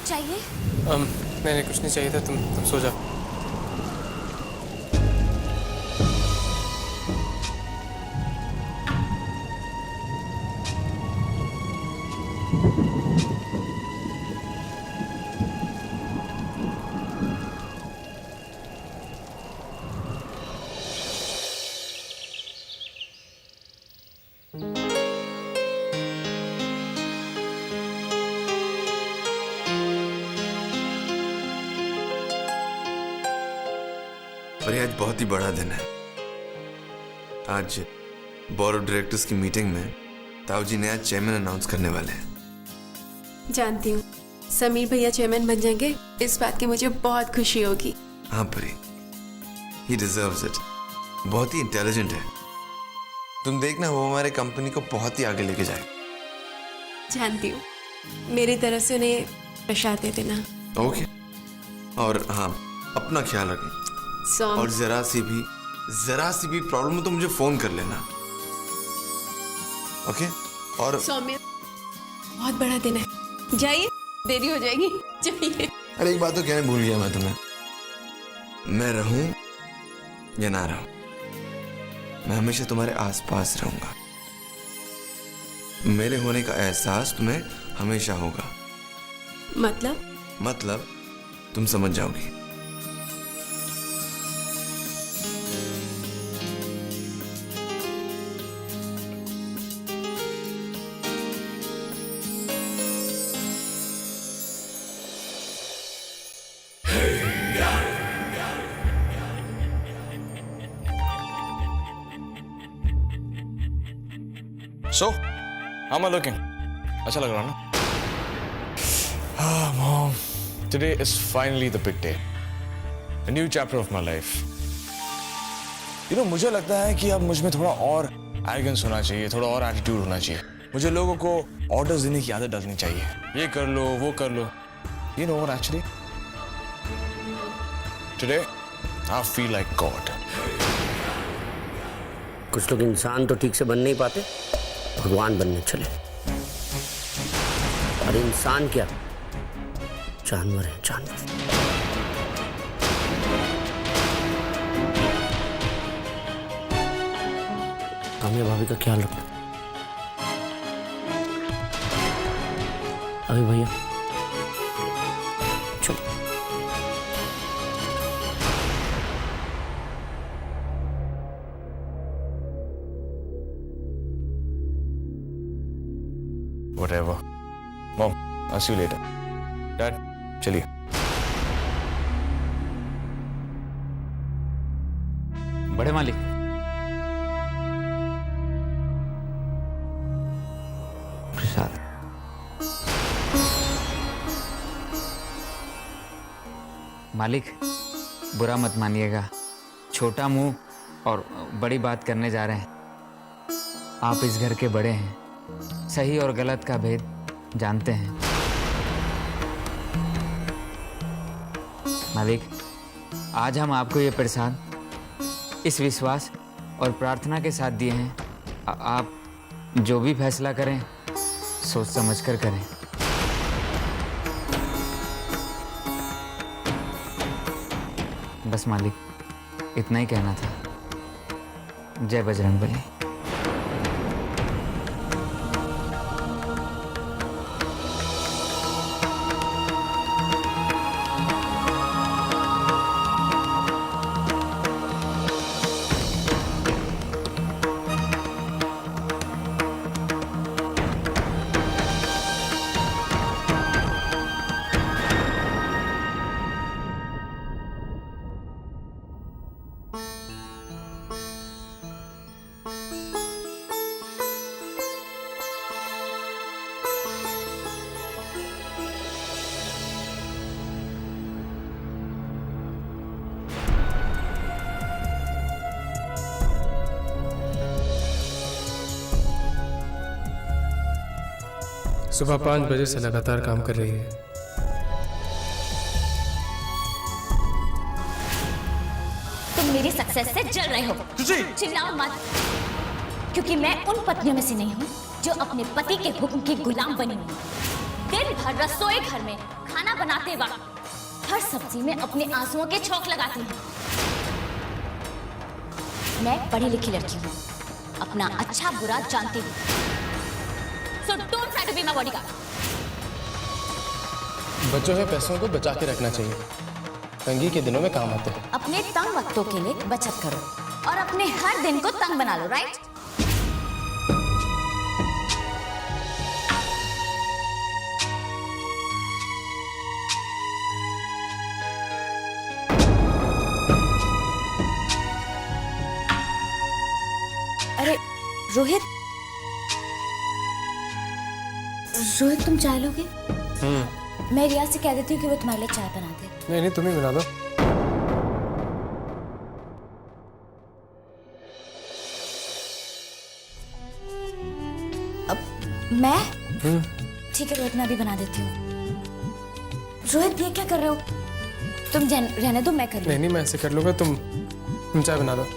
कुछ चाहिए? मैंने कुछ नहीं चाहिए था, तुम सो जाओ। पर आज बहुत ही बड़ा दिन है। आज बोर्ड ऑफ डायरेक्टर्स की मीटिंग में ताऊ जी नया चेयरमैन अनाउंस करने वाले हैं। जानती हूँ समीर भैया चेयरमैन बन जाएंगे, इस बात की मुझे बहुत खुशी होगी। हाँ परी, ही डिजर्व्स इट। बहुत ही इंटेलिजेंट है। तुम देखना वो हमारे कंपनी को बहुत ही आगे लेके जाए। जानती हूँ, मेरी तरफ से उन्हें प्रसाद दे देना। ओके। और हाँ, अपना ख्याल रखना। और जरा सी भी प्रॉब्लम हो तो मुझे फोन कर लेना। ओके? और सौम्य, बहुत बड़ा दिन है, जाइए, देरी हो जाएगी, जाइए। अरे एक बात तो कहने भूल गया मैं तुम्हें। मैं रहूं या ना रहूं, मैं हमेशा तुम्हारे आसपास रहूंगा। मेरे होने का एहसास तुम्हें हमेशा होगा। मतलब तुम समझ जाओगी। So, how am I looking? अच्छा लग रहा ना? Ah, Mom, today is finally the big day. A new chapter of my life. You know, मुझे लगता है कि अब मुझ में थोड़ा और arrogance होना चाहिए, थोड़ा और attitude होना चाहिए। मुझे लोगों को orders देने की आदत डालनी चाहिए। ये कर लो, वो कर लो। You know what actually? Today, I feel like God. कुछ लोग इंसान तो ठीक से बन नहीं पाते, भगवान बनने चले। और इंसान क्या, जानवर है, जानवर। काम्या भाभी का ख्याल रखना। अभी भैया चलो। Whatever. Mom, I'll see you later. Dad, चलिए। बड़े मालिक, प्रसाद। मालिक बुरा मत मानिएगा, छोटा मुंह और बड़ी बात करने जा रहे हैं। आप इस घर के बड़े हैं, सही और गलत का भेद जानते हैं। मालिक, आज हम आपको ये प्रसाद इस विश्वास और प्रार्थना के साथ दिए हैं, आप जो भी फैसला करें सोच समझ कर करें। बस मालिक, इतना ही कहना था। जय बजरंगबली। सुबह 5 बजे से लगातार काम कर रही है। तुम मेरी सक्सेस से जल रहे हो। चिल्लाओ मत, क्योंकि मैं उन पत्नियों में से नहीं हूँ जो अपने पति के हुक्म की गुलाम बनी हुई। दिन भर रसोई घर में खाना बनाते वक्त हर सब्जी में अपने आंसुओं के छौंक लगाती हूँ। मैं पढ़ी लिखी लड़की हूँ, अपना अच्छा बुरा जानती हूँ। So don't try to be my bodyguard. बच्चों के पैसों को बचा के रखना चाहिए, तंगी के दिनों में काम आते हैं। अपने तंग वक्तों के लिए बचत करो और अपने हर दिन को तंग बना लो, राइट? अरे रोहित, रोहित तुम चाय लोगे? मैं रिया से कह देती हूँ कि वो तुम्हारे लिए चाय बना दे। नहीं नहीं, तुम ही बना दो। अब मैं? ठीक है रोहित, मैं अभी बना देती हूँ। रोहित ये क्या कर रहे हो? तुम रहने दो, मैं कर लूँ। नहीं नहीं, मैं ऐसे कर लूँगा, तुम चाय बना दो।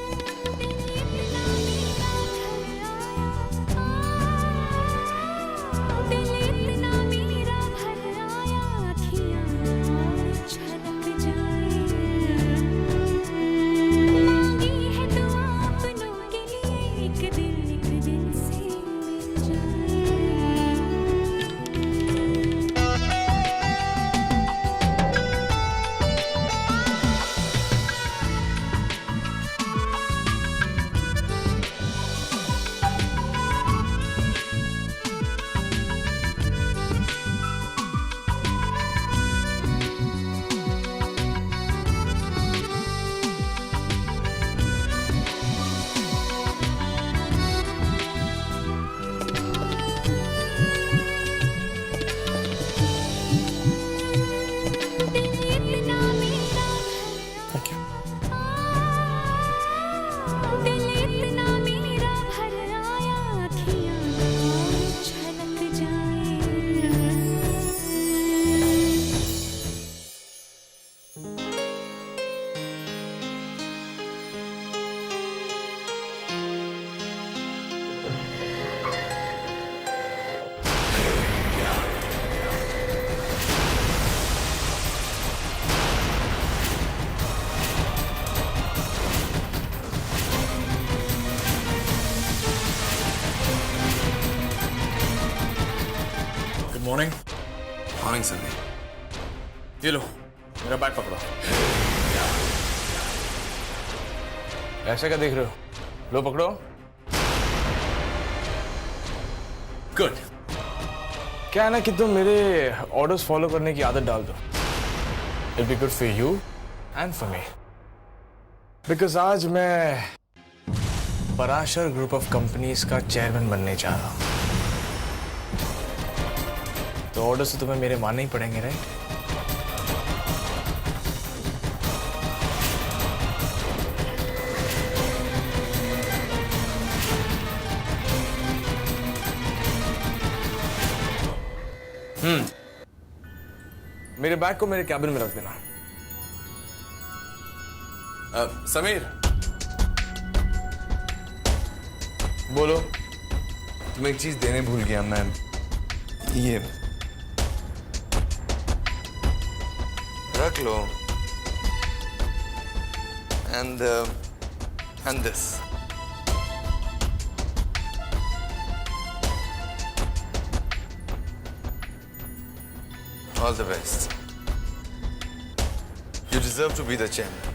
मॉर्निंग। मॉर्निंग समीर। ये लो मेरा बैग पकड़ो। ऐसे क्या देख रहे हो? लो पकड़ो। गुड। क्या है ना कि तुम मेरे ऑर्डर्स फॉलो करने की आदत डाल दो। It be good for you and for me. Because आज मैं पराशर ग्रुप ऑफ कंपनीज का चेयरमैन बनने जा रहा हूं। तो ऑर्डर्स तो तुम्हें मेरे मानने ही पड़ेंगे, राइट? मेरे बैग को मेरे कैबिन में रख देना। समीर, बोलो। तुम्हें एक चीज देने भूल गया मैं। ये रख लो। And this. All the best. You deserve to be the champion.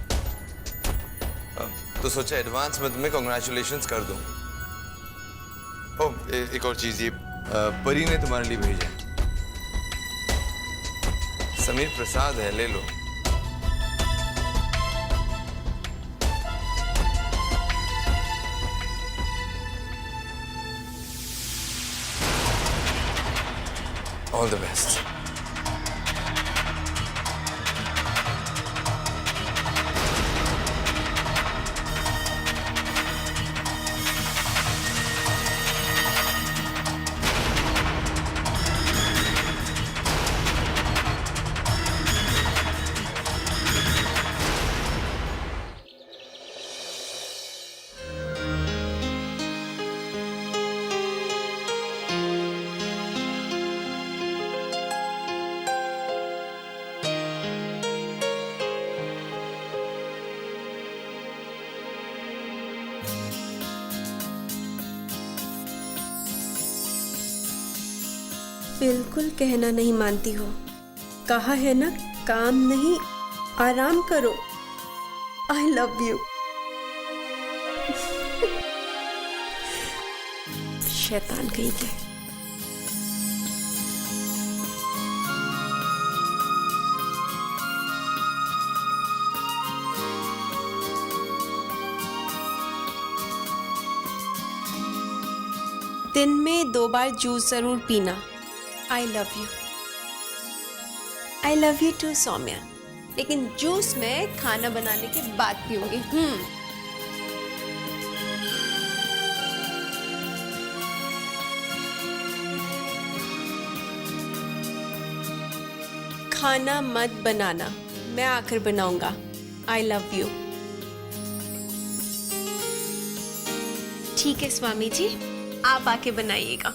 तो सोचा एडवांस में तुम्हें कॉन्ग्रेचुलेशंस कर दूं। एक और चीज, ये परी ने तुम्हारे लिए भेजा। समीर प्रसाद है, ले लो। All the best. बिल्कुल कहना नहीं मानती हो। कहा है ना, काम नहीं आराम करो। आई लव यू। शैतान कहीं के। दिन में 2 बार जूस जरूर पीना। I love you. I love you too Saumya. लेकिन जूस में खाना बनाने के बाद पीऊंगी। खाना मत बनाना, मैं आकर बनाऊंगा। आई लव यू। ठीक है स्वामी जी, आप आके बनाइएगा।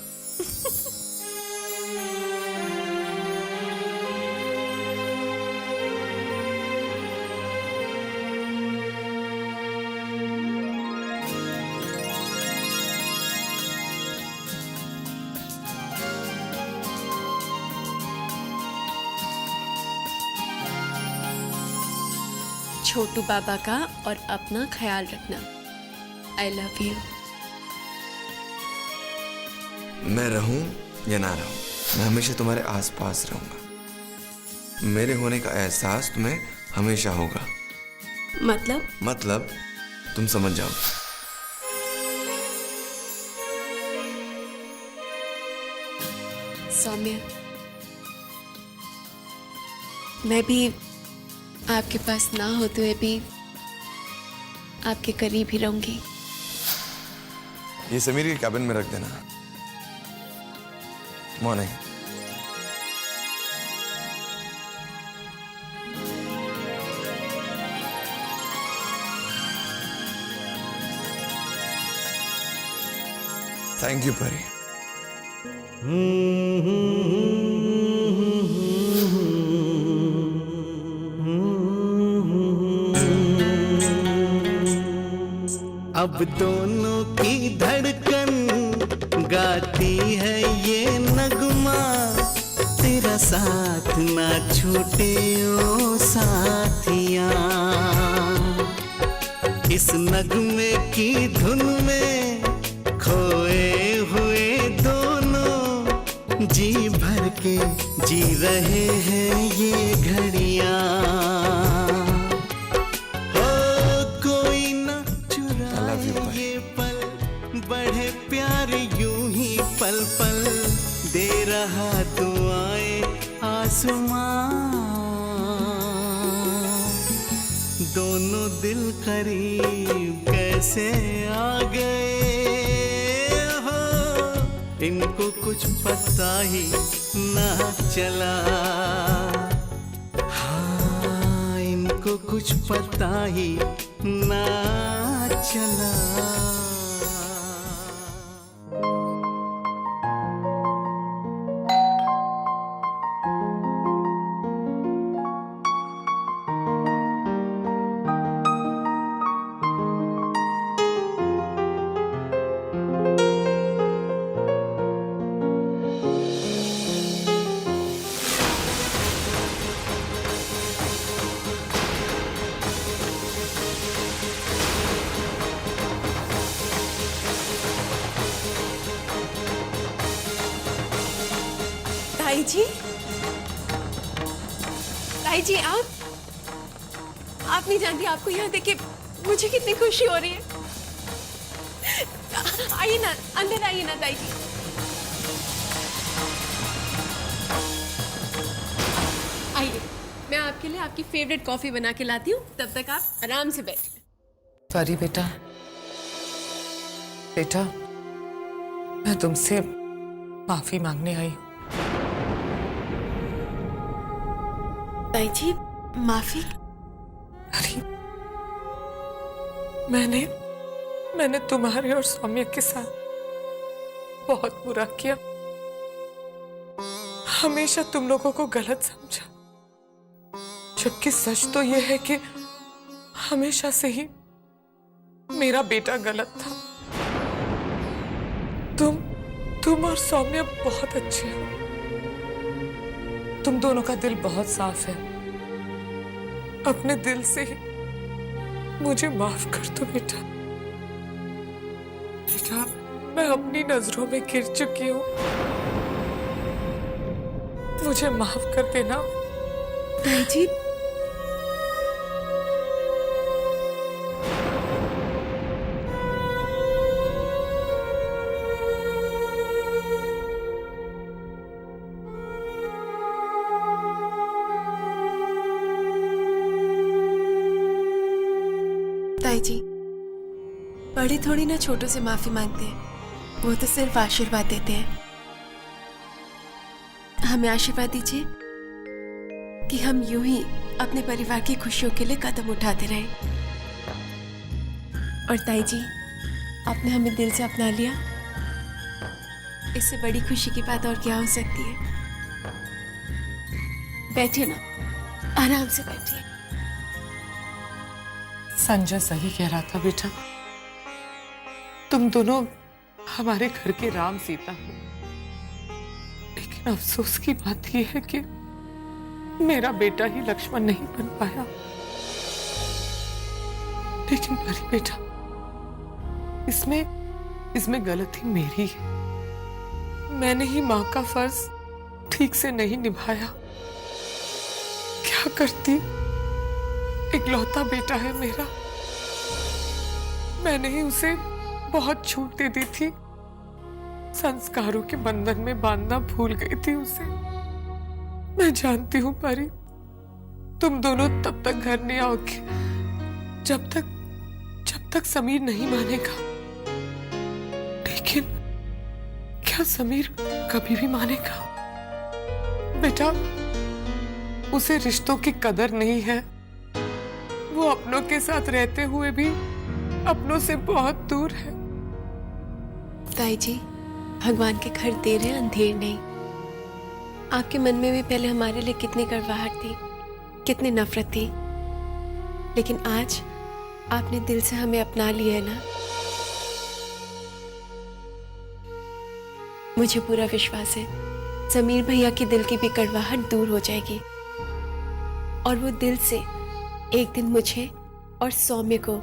छोटू बाबा का और अपना ख्याल रखना। आई लव यू। मैं रहूं या ना रहूं, मैं हमेशा तुम्हारे आसपास रहूंगा। मेरे होने का एहसास तुम्हें हमेशा होगा। मतलब तुम समझ जाओ। सौम्या, मैं भी आपके पास ना होते हुए भी आपके करीब ही रहूंगी। ये समीर के कैबिन में रख देना। मॉर्निंग। थैंक यू परी। अब दोनों की धड़कन गाती है ये नगमा, तेरा साथ ना छूटे ओ साथिया। इस नगमे की धुन में खोए हुए दोनों जी भर के जी रहे हैं ये घड़ियां। हो कोई ना चुराए ये पल, बढ़े प्यार यूं ही पल पल दे रहा दुआएं आसमां। दोनों दिल करीब कैसे आ गए हो, इनको कुछ पता ही ना चला। हाँ, इनको कुछ पता ही ना चला। ताई जी, आप नहीं जानती, आपको यहाँ देख के मुझे कितनी खुशी हो रही है। आइए ना, अंदर आइए ना ताई जी। आइए, मैं आपके लिए आपकी फेवरेट कॉफी बना के लाती हूँ, तब तक आप आराम से बैठिए। सॉरी बेटा, बेटा मैं तुमसे माफी मांगने आई हूँ। ताई जी, माफी? अरे मैंने तुम्हारे और सौम्या के साथ बहुत बुरा किया, हमेशा तुम लोगों को गलत समझा, जबकि सच तो यह है कि हमेशा से ही मेरा बेटा गलत था। तुम और सौम्या बहुत अच्छे हो, तुम दोनों का दिल बहुत साफ है। अपने दिल से ही मुझे माफ कर दो बेटा। बेटा, मैं अपनी नजरों में गिर चुकी हूँ, मुझे माफ कर देना। ताई जी, ताई जी, बड़े थोड़ी ना छोटों से माफी मांगते हैं, वो तो सिर्फ आशीर्वाद देते हैं। हमें आशीर्वाद दीजिए कि हम यूं ही अपने परिवार की खुशियों के लिए कदम उठाते रहें। और ताई जी, आपने हमें दिल से अपना लिया, इससे बड़ी खुशी की बात और क्या हो सकती है। बैठिए ना, आराम से बैठिए। संजय सही कह रहा था बेटा, तुम दोनों हमारे घर के राम सीता हो। लेकिन अफसोस की बात यह है कि मेरा बेटा ही लक्ष्मण नहीं बन पाया। लेकिन परी बेटा, इसमें गलती मेरी है। मैंने ही माँ का फर्ज ठीक से नहीं निभाया। क्या करती, इकलौता बेटा है मेरा, मैंने ही उसे बहुत छूट दे दी थी। संस्कारों के बंधन में बांधना भूल गई थी उसे। मैं जानती हूँ परी, तुम दोनों तब तक घर नहीं आओगे जब तक समीर नहीं मानेगा। लेकिन क्या समीर कभी भी मानेगा? बेटा, उसे रिश्तों की कदर नहीं है। वो अपनों के साथ रहते हुए भी अपनों से बहुत दूर है। ताई जी, भगवान के घर देर है अंधेर नहीं। आपके मन में भी पहले हमारे लिए कितनी कड़वाहट थी, कितनी नफरत थी, लेकिन आज आपने दिल से हमें अपना लिया है ना। मुझे पूरा विश्वास है समीर भैया की दिल की भी कड़वाहट दूर हो जाएगी और वो दिल से एक दिन मुझे और सौम्य को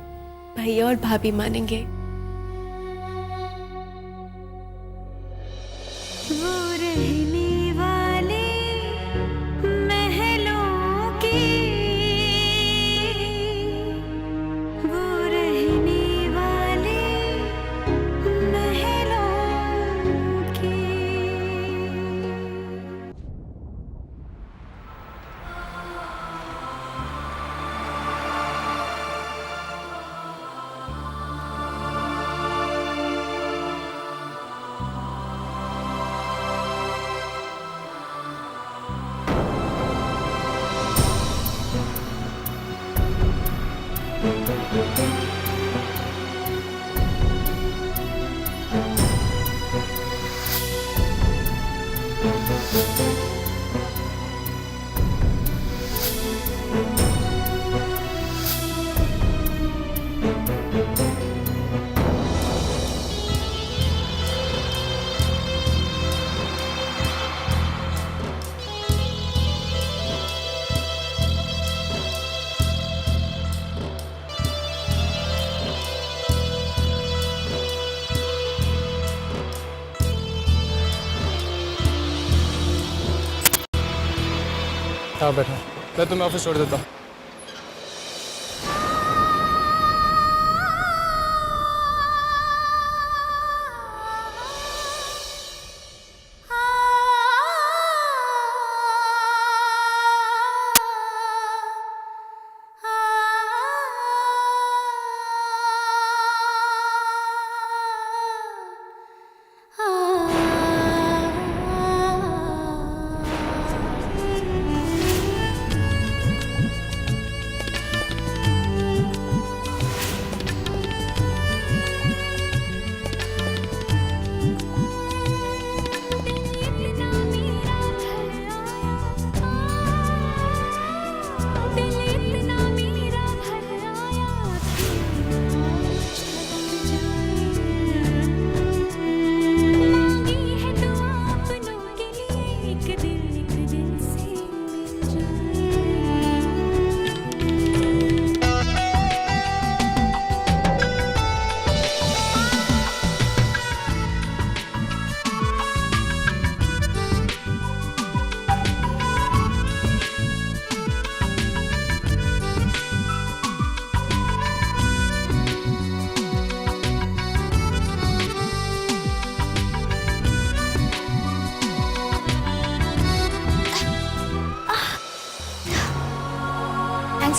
भैया और भाभी मानेंगे। वो रहने वाले महलों की, वो रहने वाले महलों की। हाँ बैठो, मैं तुम्हें ऑफिस छोड़ देता हूँ।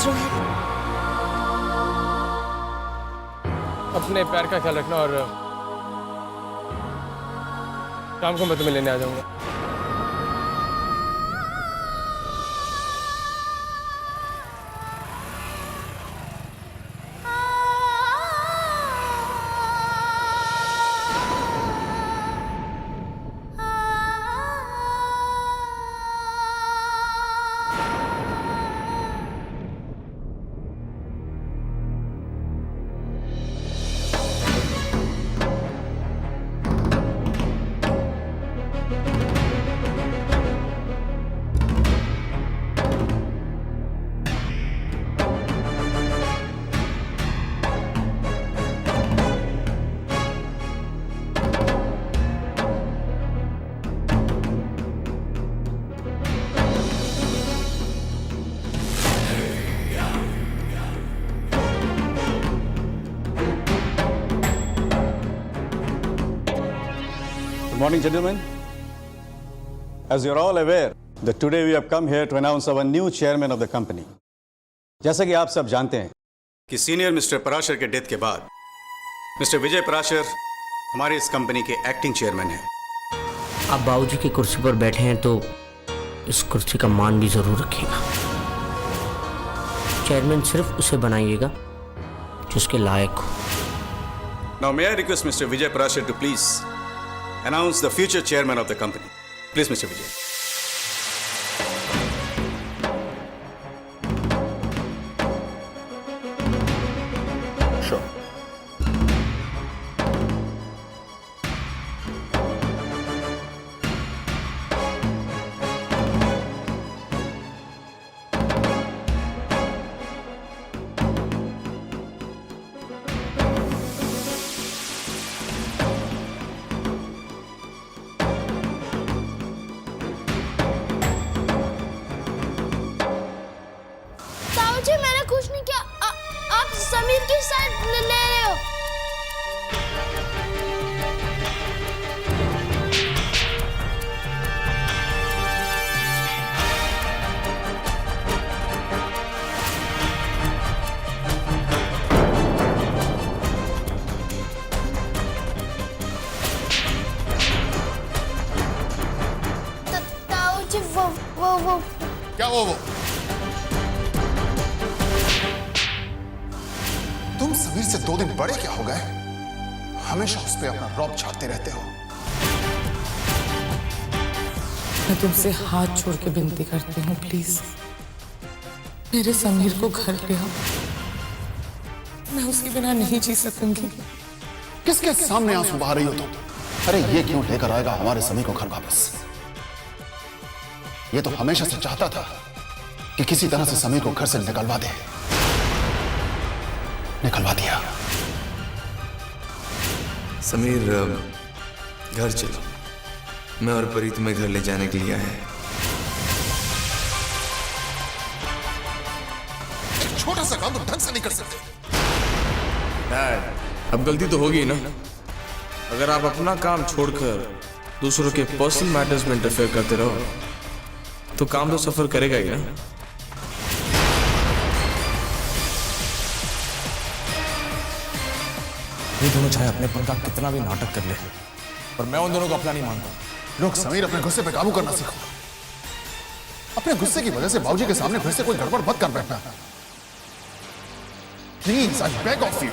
रोहित, अपने पैर का ख्याल रखना और शाम को मैं तुम्हें लेने आ जाऊंगा। Good morning, gentlemen. As you're all aware, that today we have come here to announce our new chairman of the company. जैसा कि आप सब जानते हैं कि सीनियर मिस्टर पराशर के डेथ के बाद मिस्टर विजय पराशर हमारी इस कंपनी के एक्टिंग चेयरमैन हैं। आप बाबूजी की कुर्सी पर बैठे हैं तो इस कुर्सी का मान भी जरूर रखिएगा। चेयरमैन सिर्फ उसे बनाइएगा जो उसके लायक हो। Now may I request Mr. Vijay Parashar to please announce the future chairman of the company. Please, Mr. Vijay. Sure. ताऊजी मैंने कुछ नहीं किया, आप समीर की साइड ले रहे हो। ताऊजी वो क्या वो तुम समीर से 2 दिन बड़े क्या हो गए? हमेशा उस पे अपना रौब झाड़ते रहते हो। मैं तुमसे हाथ जोड़ के विनती करती हूँ, प्लीज मेरे समीर को घर ले आओ। मैं उसके बिना नहीं जी सकूंगी। किसके सामने आंसू बहा रही हो तुम? अरे ये क्यों लेकर आएगा हमारे समीर को घर वापस? ये तो हमेशा से चाहता था कि किसी तरह से समीर को घर से निकलवा दे। निकलवा दिया। समीर घर चलो, मैं और परी तुम्हें घर ले जाने के लिए आए हैं। छोटा सा काम तो ढंग से नहीं कर सकते। डैड, अब गलती तो होगी ना। अगर आप अपना काम छोड़कर दूसरों के पर्सनल मैटर्स में इंटरफेयर करते रहो तो काम तो सफर करेगा ही ना। ये दोनों चाहे अपने का कितना भी नाटक कर ले, पर मैं उन दोनों को अपना नहीं मानता। लोग समीर अपने गुस्से पे काबू करना सीखो। अपने गुस्से की वजह से बाबूजी के सामने फिर से कोई गड़बड़ मत कर बैठना। Please I beg of you.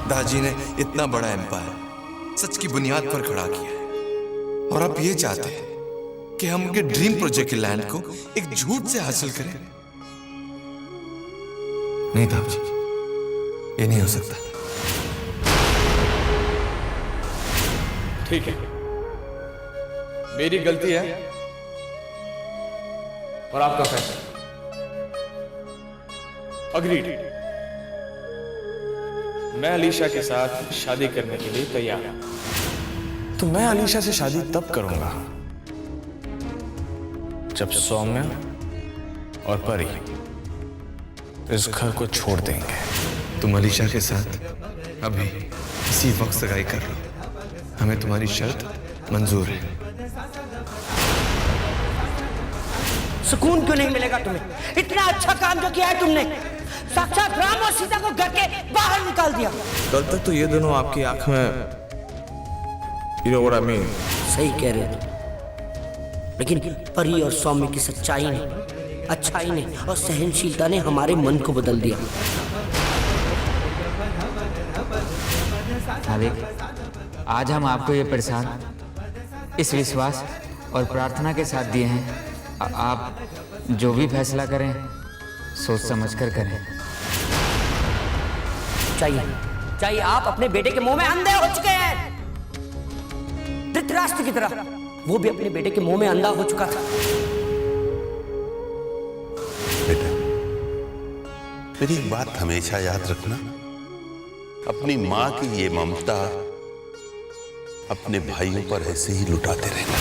दादाजी ने इतना बड़ा एम्पायर सच की बुनियाद पर खड़ा किया है और आप ये चाहते हैं कि हम उनके ड्रीम प्रोजेक्ट के लैंड को एक झूठ से हासिल करें? नहीं दादाजी, ये नहीं हो सकता। ठीक है, मेरी गलती है और आपका फैसला। अग्रीड। मैं अलीशा के साथ शादी करने के लिए तैयार हूं। तो मैं अलीशा से शादी तब करूंगा जब सौम्या और परी इस घर को छोड़ देंगे। तुम अलीशा के साथ अभी इसी वक्त सगाई कर लो। हमें तुम्हारी शर्त मंजूर है। सुकून क्यों नहीं मिलेगा तुम्हें? इतना अच्छा काम जो किया है तुमने, साक्षात राम और सीता को घर के बाहर निकाल दिया। कल तक तो ये दोनों आपकी आंख में, you know what I mean? सही कह रहे हो, लेकिन परी और सौम्य की सच्चाई ने, अच्छाई ने और सहनशीलता ने हमारे मन को बदल दिया। मालिक, आज हम आपको ये प्रसाद इस विश्वास और प्रार्थना के साथ दिए हैं, आप जो भी फैसला करें सोच समझ कर करें। चाहिए आप अपने बेटे के मुंह में अंधे हो चुके हैं, धृतराष्ट्र की तरह वो भी अपने बेटे के मुंह में अंधा हो चुका था। बेटा, मेरी एक बात हमेशा याद रखना, अपनी मां की ये ममता अपने भाइयों पर ऐसे ही लुटाते रहना।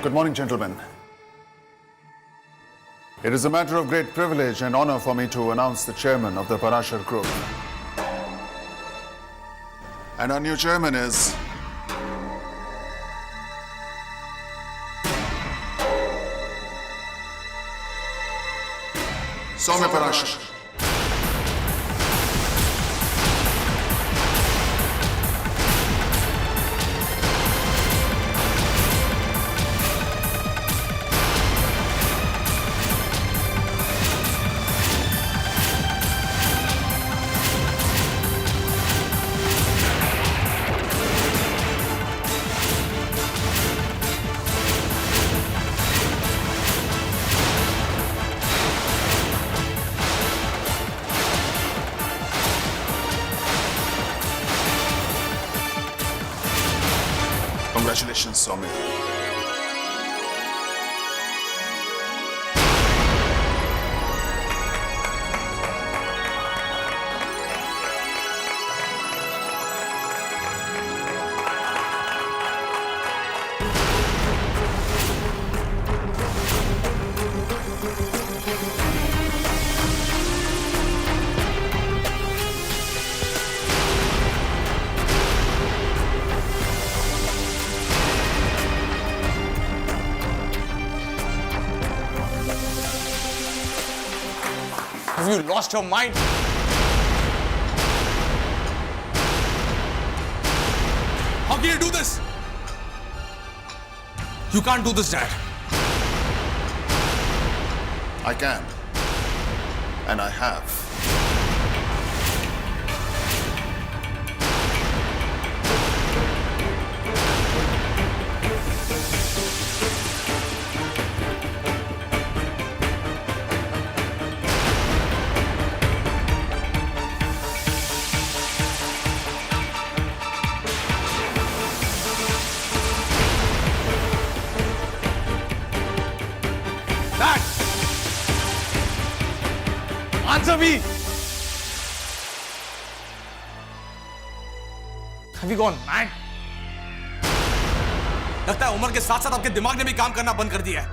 Good morning, gentlemen. It is a matter of great privilege and honor for me to announce the chairman of the Parashar Group. And our new chairman is Soumya Parashar. Congratulations, Soumya. Have you lost your mind? How can you do this? You can't do this, Dad. I can. And I have. Dad! Answer me! Have you gone mad? लगता है उम्र के साथ साथ आपके दिमाग ने भी काम करना बंद कर दिया है।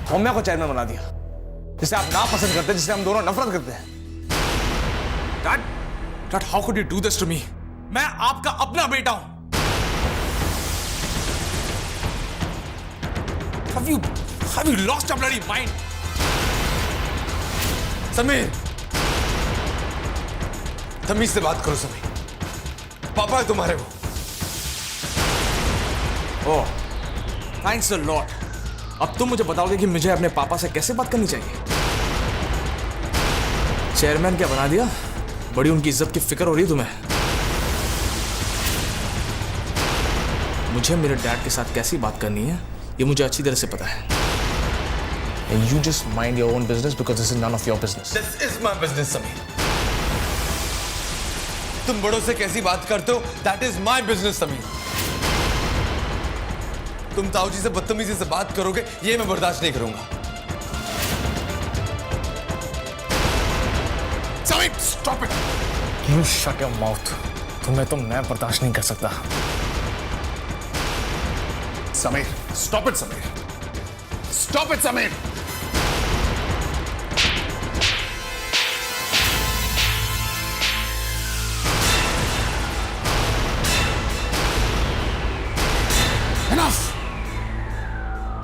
सौम्या को चेयरमैन बना दिया, जिसे आप नापसंद करते हैं, जिसे हम दोनों नफरत करते हैं। Dad, how could you do this to me? मैं आपका अपना बेटा हूं। Have you lost your bloody mind? Sameer, तमीज से बात करो समीर। पापा है तुम्हारे वो। ओह, थैंक्स अ लॉट। अब तुम मुझे बताओगे कि मुझे अपने पापा से कैसे बात करनी चाहिए? चेयरमैन क्या बना दिया? बड़ी उनकी इज्जत की फिक्र हो रही है तुम्हें। मुझे मेरे डैड के साथ कैसी बात करनी है ये मुझे अच्छी तरह से पता है। And you just mind your own business because this is none of your business. This is my business, Sameer. तुम बड़ों से कैसी बात करते हो? That is my business, Sameer. तुम ताऊजी से बदतमीजी से बात करोगे, ये मैं बर्दाश्त नहीं करूंगा। Sameer stop it. You shut your mouth. तुम्हें तो मैं बर्दाश्त नहीं कर सकता। Sameer stop it. Sameer stop it. Sameer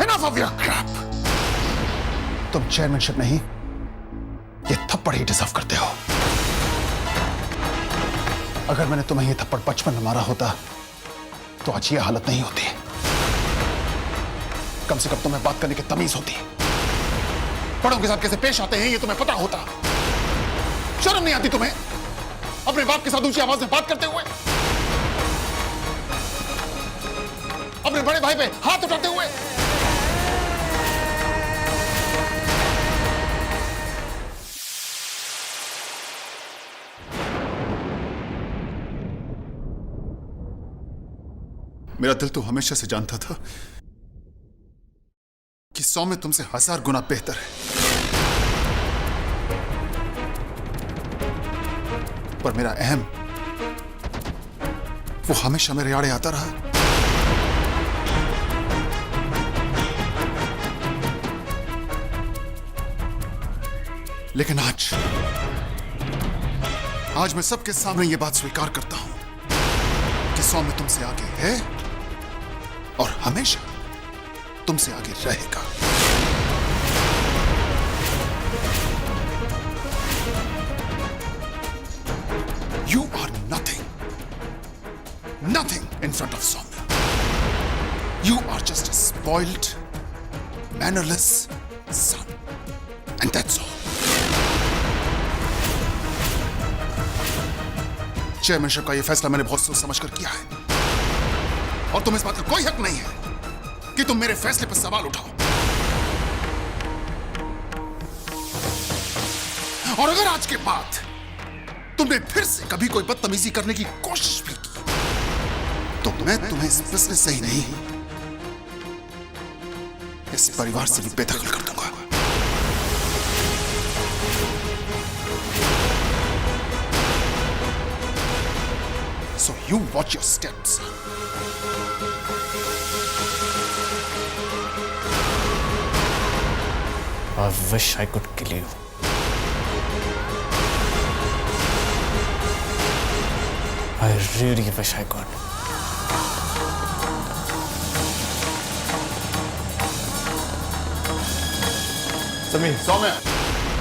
Enough of your crap. तुम चेयरमैनशिप नहीं, ये थप्पड़ ही डिजर्व करते हो। अगर मैंने तुम्हें ये थप्पड़ बचपन में मारा होता तो आज ये हालत नहीं होती। कम से कम तुम्हें बात करने की तमीज होती। बड़ों के साथ कैसे पेश आते हैं ये तुम्हें पता होता। शर्म नहीं आती तुम्हें अपने बाप के साथ ऊंची आवाज में बात करते हुए, अपने बड़े भाई पे हाथ उठाते हुए? मेरा दिल तो हमेशा से जानता था कि सौम्य तुमसे 1000 गुना बेहतर है, पर मेरा अहम वो हमेशा मेरे आड़े आता रहा। लेकिन आज मैं सबके सामने ये बात स्वीकार करता हूं कि सौम्य तुमसे आगे है और हमेशा तुमसे आगे रहेगा। You are nothing in front of Soumya. You are just a spoiled, mannerless son. And that's all. Chairmanship का यह फैसला मैंने बहुत सोच समझ कर किया है और तुम्हें इस बात का कोई हक नहीं है कि तुम मेरे फैसले पर सवाल उठाओ। और अगर आज के बाद तुमने फिर से कभी कोई बदतमीजी करने की कोशिश भी की तो मैं तुम्हें इस बिजनेस से ही नहीं इस परिवार से भी बेदखल कर दूंगा। So you watch your steps. I wish I could kill you. I really wish I could. Sameer, सौम्य,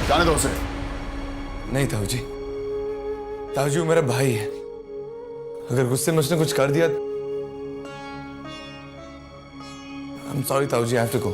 जाने दो उसे। नहीं ताऊ जी, वो मेरा भाई है। अगर गुस्से में उसने कुछ कर दिया I'm sorry ताऊ जी, I have to go.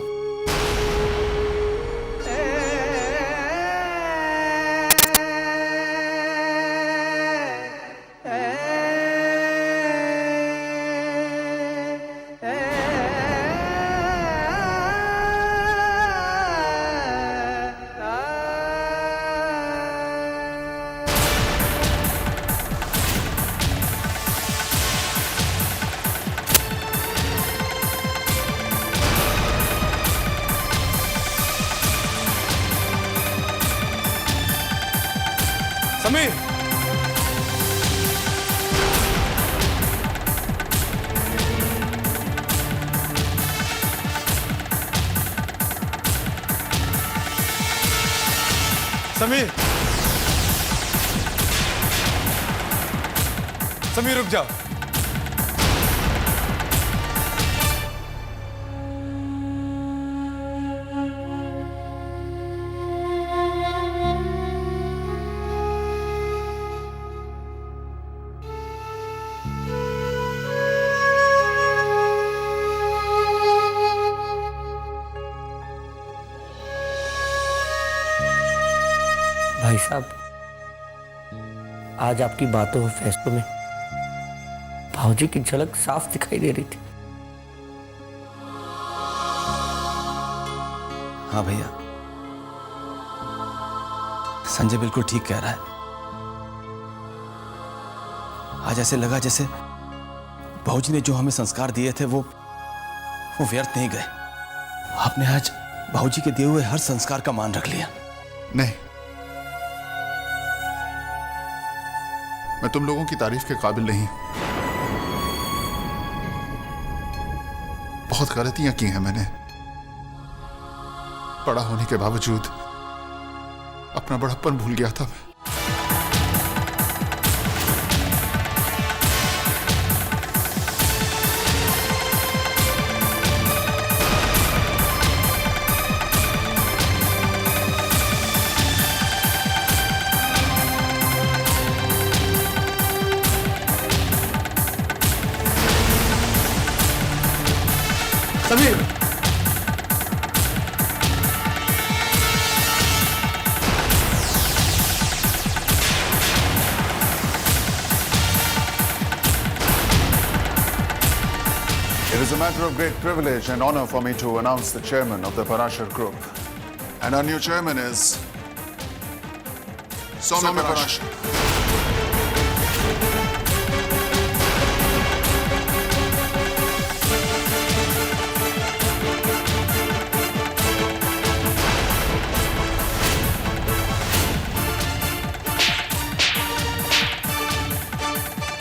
Sameer, Sameer, Sameer रुक जाओ। भाई साहब, आज आपकी बातों और फैसलों में भाऊजी की झलक साफ दिखाई दे रही थी। हाँ भैया, संजय बिल्कुल ठीक कह रहा है। आज ऐसे लगा जैसे भाऊजी ने जो हमें संस्कार दिए थे वो व्यर्थ नहीं गए। आपने आज भाऊजी के दिए हुए हर संस्कार का मान रख लिया। नहीं, मैं तुम लोगों की तारीफ के काबिल नहीं। बहुत गलतियां की हैं मैंने। बड़ा होने के बावजूद अपना बड़प्पन भूल गया था मैं। Sameer, It is a matter of great privilege and honor for me to announce the chairman of the Parashar Group. And our new chairman is Soumya Parashar.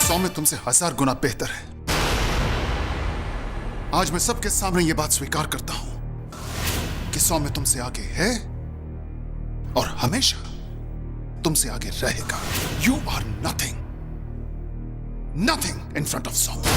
सौम्य तुमसे 1000 गुना बेहतर है। आज मैं सबके सामने यह बात स्वीकार करता हूं कि सौम्य तुमसे आगे है और हमेशा तुमसे आगे रहेगा। You are nothing, nothing in front of Saumya.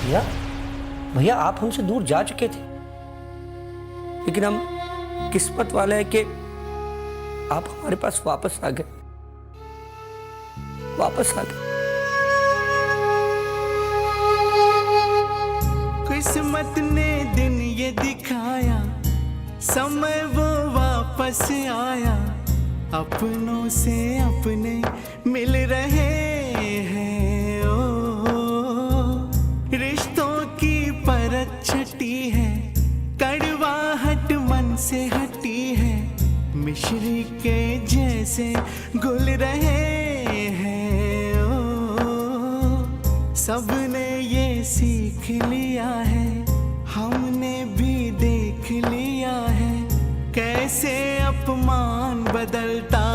भैया, भैया आप हमसे दूर जा चुके थे, लेकिन हम किस्मत वाले हैं कि आप हमारे पास वापस आ गए, वापस आ गए। किस्मत ने दिन ये दिखाया, समय वो वापस आया, अपनों से अपने मिल रहे हैं। ओ रिश्तों की परत छटी है, कड़वाहट मन से हटी है, मिश्री के जैसे घुल रहे हैं। ओ सबने ये सीख लिया है, हमने भी देख लिया है, कैसे अपमान बदलता